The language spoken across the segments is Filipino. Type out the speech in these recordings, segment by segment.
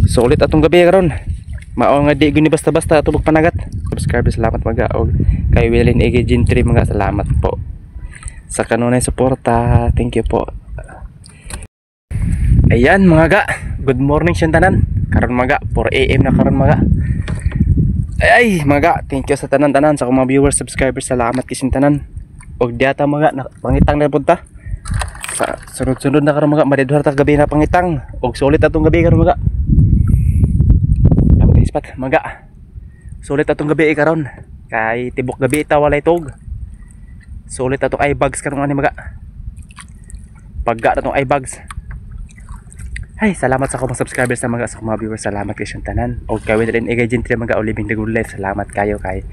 Sulit atong gabi karon. Mao nga di guni basta-basta atong panagat. Subscribe, salamat mga og kay Wilin Ege Gentry mga salamat po sa kanunay suporta. Thank you po. Ayan mga ga, good morning siya tanan. Karon mga 4 AM na karon mga. Ay mga ga, thank you sa tanan-tanan sa mga viewers, subscribers, salamat kisin tanan. Og diata mga na pangitang na punta. Sa sunod-sunod na karon mga madidwar ta gabi na pangitang. Og sulit atong gabi karon mga. Dapat ispat mga. Sulit atong gabi karon. Kay tibok gabi ta walay tog. Sulit atong eye bags karon ani mga. Pagga atong eye bags. Ay, salamat sa mga subscribers sa mga viewers, salamat kayo siyang tanan. O kawin rin Ege Gentry mga Oliving the Good Life, salamat kayo kay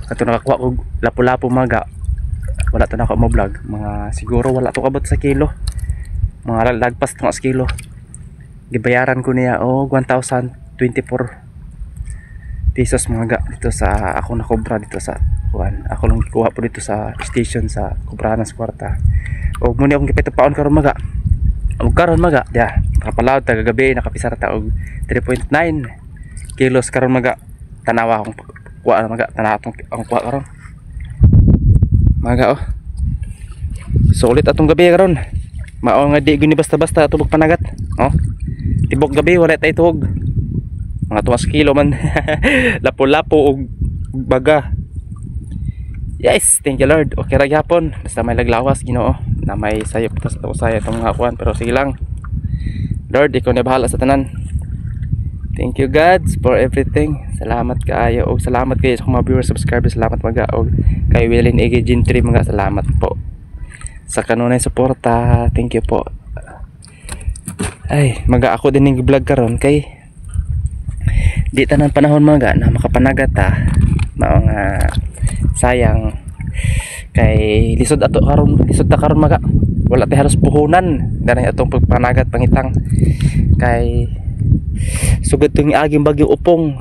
kato nakakuha ko lapu-lapu mga. Wala to na ako mo vlog, mga siguro wala to kabot sa kilo. Mga lagpas to sa kilo. Gibayaran ko niya 1,024 pesos mga dito sa ako na kobra dito sa kuan. Ako lang kuha po dito sa station sa kobrahan sa kwarta. O muna akong gipito paon karon mga. Og karon maga, ya, nakapalaw ta kagabi nakapisar ta og 3.9 kilos karon maga. Tanawa akong kuha maga, tanatong ang kuha karon. Maga sulit atong gabi karon. Mao nga di guni basta-basta atong panagat. Tibok gabi wala tay tuhog. Mga 2 kilo man. Lapo-lapo og baga. Yes, thank you Lord. Okay ra gyapon. Basta may laglawas Ginoo na may sayop ta sa usaya itong mga kuan, pero sige lang. Lord, ikaw na bahala sa tanan. Thank you God for everything. Salamat kaayo og salamat kayo sa mga viewers, subscribers, salamat mga og kay Wilin Ege Gentry mga salamat po sa kanunay suporta. Thank you po. Ay, maga ako din ning vlog karon kay di tanan panahon mga na makapanagat ta. Mao nga sayang kay lisod ato karon, lisod ta karon maga. Wala tay halos puhunan danay atong pagpanagat pangitang kay sugod tong aging bagyo upong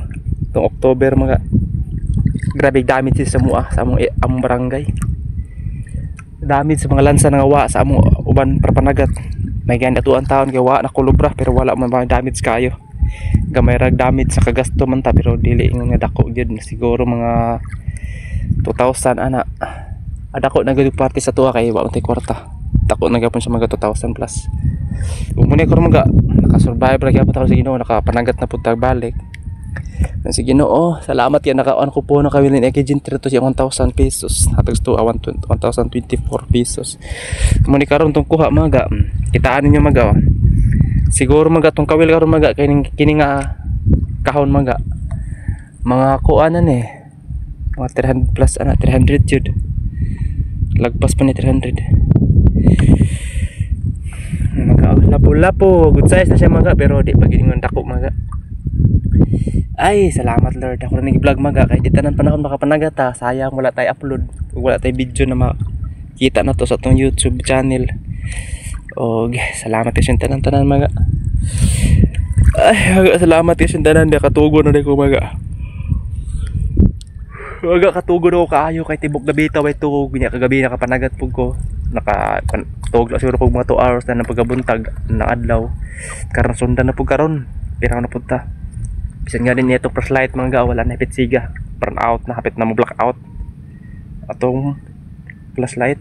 tong October mga. Grabe damage sa among barangay. Damage sa mga lansa nga wa sa among uban panagat. May gani atuan taon kay wa na kulubra pero wala man damage kayo. Gamay rag damage sa kagasto man ta pero dili nga dako gyud, siguro mga 2,000 ana. Adako na gud party sa tuwa kay wa untay kwarta. Dako na gyapon sa mga 2,000 plus. Umune ko mga naka-survive ra gyapon ta sa Ginoo, nakapanagat na pud balik. Sa Ginoo, salamat kay nakaon ko po na kawilin Ege Gentry to siya 1,000 pesos. Hatag to 1,024 pesos. Muni karon tong kuha mga kitaan ninyo mga. Siguro mga tong kawil karon mga kini nga kahon mga kuanan mga 300 plus ana, 300 jud. Lagpas pa ni 300 mga lapo-lapo. Good size na siya mga pero di pagingon dako mga. Ay salamat Lord, ako na nag-vlog mga kay di tanan panahon makapanagat ta. Sayang wala tay upload, wala tay video na makita na to sa atong YouTube channel. Og salamat kayo tanan-tanan mga. Ay salamat kayo tanan, di katugo na ko mga. Waga katugo na ko kaayo kay tibok gabi ta way tugog niya kagabi nakapanagat pug ko. Nakatugog lang siguro pug mga 2 hours na pagabuntag na adlaw. Karon sundan na pug karon. Pira na punta. Bisan nga din itong flashlight mga wala na hapit siga. Burn out na hapit na mo black out. Atong flashlight.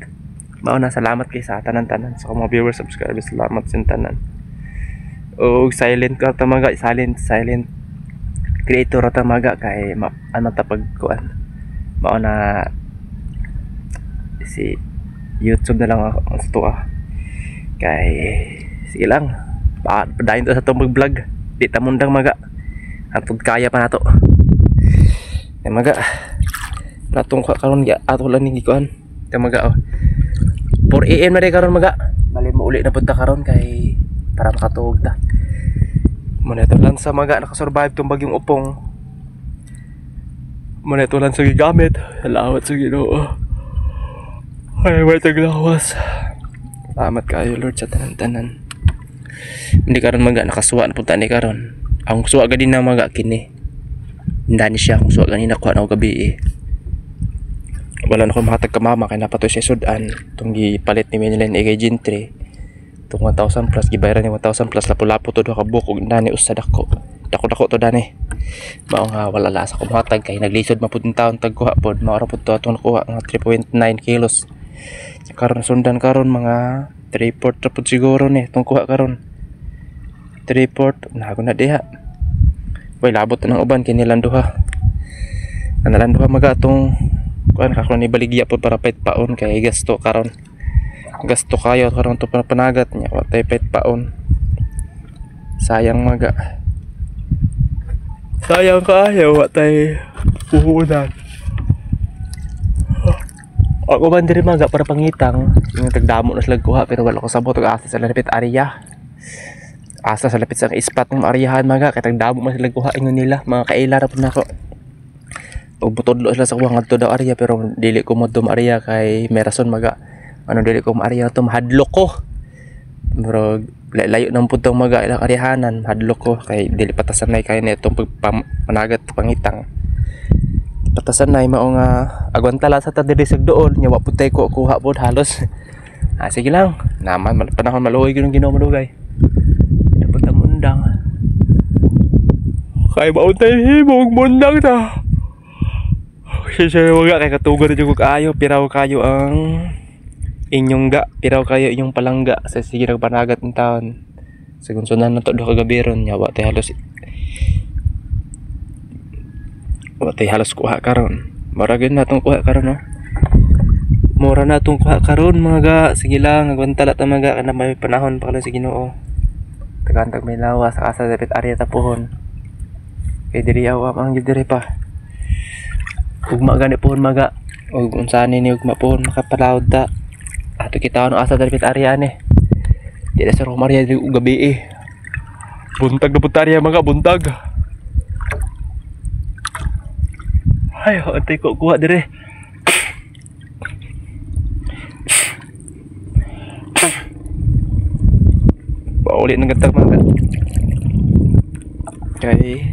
Mao na salamat kay sa tanan-tanan sa mga viewers, subscribers, salamat sa tanan. Og silent ka ta mga, silent creator ta mga kay ano ta pagkuan. Mao na si YouTube na lang ako sa tuwa. Kay sige lang. Padayon to sa tong mag-vlog. Di ta mundang mga. Antod kaya pa nato. Kay mga natong karon ya ato lang ni kuan. Kay mga 4 AM na rin karon mga. Bali mo uli na punta karon kay para makatuog ta. Muna ito lang sa mga nakasurvive tong bagyong upong. Muna ito lang sa gigamit. Salamat sa Ginoo. Ay may taglawas. Salamat kayo Lord sa tanan-tanan. Hindi karon mga nakasuwa na punta ni karon. Ang suwa gadi na mga kini. Hindi siya kung suwa ganina kuha na ako gabi wala na akong makatag kamama kaya napatoy siya sudan itong gipalit ni Wilin Ege Gentry Itong 1,000 plus gibayaran ni 1,000 plus lapu-lapu to duha ka buok ug nani usad dako. Dako-dako to dani. Mao nga wala la sa kumatag kay naglisod mapud ang taon tagkuha pod mao ra pud to atong nakuha nga 3.9 kilos. Karon sundan karon mga 3/4 ra pud siguro ni itong kuha karon. 3/4 na ako na diha. Way labot nang uban kini landuha. Kanalan duha maga atong kuan karon ni baligya pod para pait paon kay gasto karon. Gasto kayo karon to panagat nya wa tay pait paon. Sayang maga. Sayang kaayo wa tay puhunan. Ako man diri maga para pangitang yung tagdamo na sila kuha pero wala ko sabot og asa sa lapit area. Asa sa lapit sa ispat ng ariyahan maga kay tagdamo man sila kuha ingon nila mga kaila ra pud nako. Og butodlo sila sa kuha ngadto daw area pero dili ko mo dum area kay may rason maga. Ano dili ko area to mahadlok ko. Pero layo nang pud tong maga ilang ariyahanan hadlok ko kay dili patasanay kay netong pagpanagat pangitang. Patasan na mao nga agwantala sa tadirisag doon nya wa putay ko kuha pod halos. Sige lang naman panahon maluoy gyud Ginoo madugay. Dapat ta mundang. Kay bautay himog mundang ta. Siya wala kay katugon jud ko kaayo piraw kayo ang inyong ga piraw kayo inyong palangga sa sige nagpanagat ng taon. Sigunsunan na to do kagabiron nya wa tay halos watay halos kuha karon. Maragin na itong kuha karon no. Mura na itong kuha karon mga ga. Sige lang agwantala ta mga kana may panahon pa lang sa Ginoo. Tagantag may lawas sa asa dapat area tapuhon. Kay diri awa ang diri pa. Ugma gani pohon maga. Ug unsani ni ugma pohon makapalawd ta. Ato kita ano asa dapat area ni. Di na sa Romaria diri ug gabi Buntag na puntarya mga buntag. Ay, antay ko kuha dire. Pauli ng gantag mga. Kay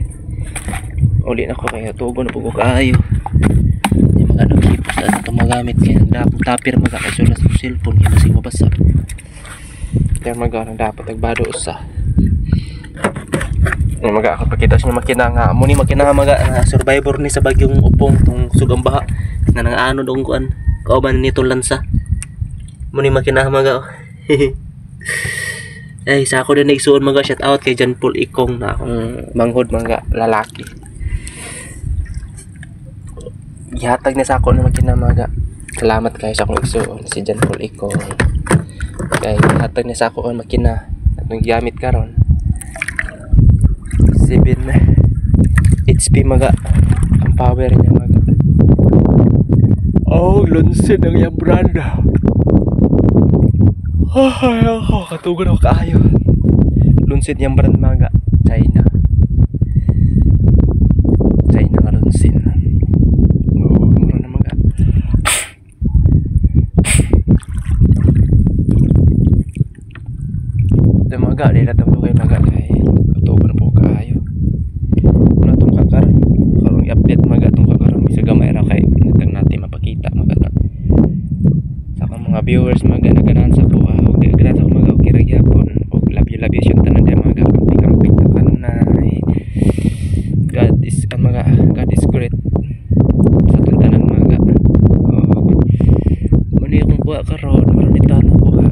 uli na ko kaya tugo na po ko kaayo. Yung mga nagkipos na ito magamit kaya dapat tapir mga kasulas ng cellphone kaya masing mabasa. Kaya mga dapat nagbado sa mga ako pakita sa makina nga muni makina mga survivor ni sa bagyong upong tong sugang baha nga nang ano dong kuan kauban nito lansa muni makina mga ay sa ako din naigsuon mga shout out kay John Paul Ikong na akong manghod mga lalaki gihatag na sa ako na makina mga salamat kayo sa akong igsuon si John Paul Ikong kay gihatag na sa ako ang makina atong gigamit karon 7 HP maga ang power niya maga. Oh, lunsin ang iyang brand. Ay, ako katugon ako kaayo. Lunsin yung brand maga China nga lunsin. Oh, mura na maga. Ito maga, nila tamo kayo maga kay katugon po kaayo. Muna itong kakaroon karong i-update maga itong kakaroon isa gamay ra kay natang natin mapakita maga sa mga viewers maga naganahan sa ko og di ganahan sa maga og kiragyapon og labi siya tanan dia maga kamping ta kanunay God is great sa tanan maga og muni akong kuha karon maron ita na kuha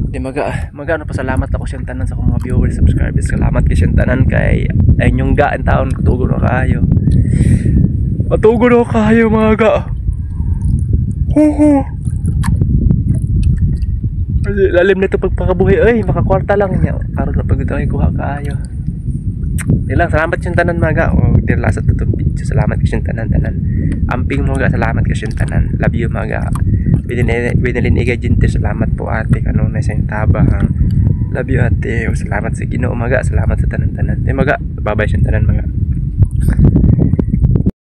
di maga ano pasalamat ako siyang tanan sa akong mga viewers subscribers salamat kay siyang tanan kay inyong gaan taon tugon na kayo matugon na kayo mga ga lalim na ito pagpakabuhay ay makakwarta lang niya karon na pag ito ay kuha kayo ilang salamat siyang tanan mga ga o dirla sa tutong video salamat kay siyang tanan amping mga ga salamat kay siyang tanan love you mga ga binilin igajinter salamat po ate kanunay sa tabang love you ate o salamat sa Ginoo mga ga salamat sa tanan-tanan mga ga babay siyang tanan mga